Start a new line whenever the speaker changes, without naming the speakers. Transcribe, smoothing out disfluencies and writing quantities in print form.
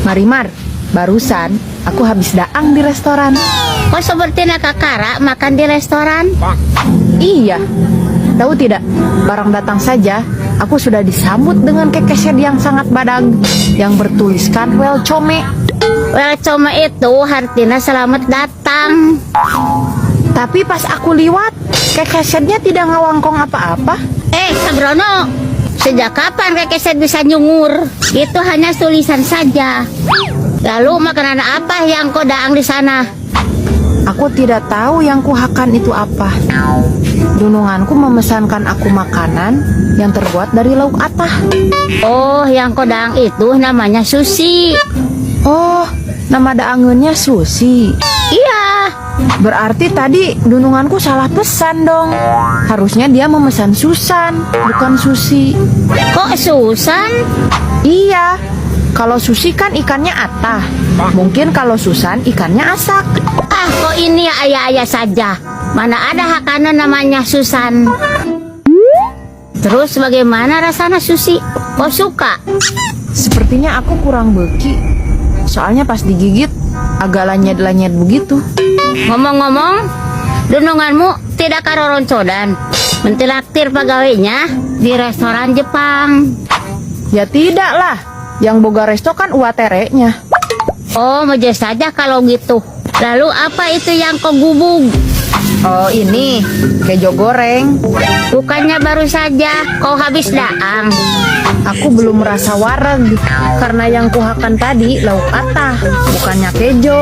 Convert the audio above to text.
Marimar, barusan aku habis daang di restoran.
Kok seperti Kakara makan di restoran?
Iya, tahu tidak, barang datang saja, aku sudah disambut dengan kekesed yang sangat badag, yang bertuliskan welcome.
Welcome itu artinya selamat datang.
Tapi pas aku liwat, kekesednya tidak ngawangkong apa-apa.
Sabrono, sejak kapan kekeset bisa nyungur? Itu hanya tulisan saja. Lalu makanan apa yang kau daang di sana?
Aku tidak tahu yang kuhakan itu apa. Dununganku memesankan aku makanan yang terbuat dari lauk atah.
Oh, yang kau daang itu namanya sushi.
Oh, nama daangannya Susi.
Iya.
Berarti tadi dununganku salah pesan dong. Harusnya dia memesan Susan, bukan Susi.
Kok Susan?
Iya, kalau Susi kan ikannya atah. Mungkin kalau Susan ikannya asak.
Kok ini ya ayah-ayah saja. Mana ada hakana namanya Susan. Terus bagaimana rasanya sushi? Kau suka?
Sepertinya aku kurang beki. Soalnya pas digigit agak lanyet-lanyet begitu.
Ngomong-ngomong, dununganmu tidak karoroncodan mentilaktir pegawainya di restoran Jepang.
Ya tidak lah, yang boga resto kan uaterenya.
Oh, meja saja kalau gitu. Lalu apa itu yang kau gubug?
Oh ini, kejo goreng.
Bukannya baru saja kau habis daang.
Aku belum merasa wareg, karena yang kuhakan tadi lauk atah, bukannya kejo.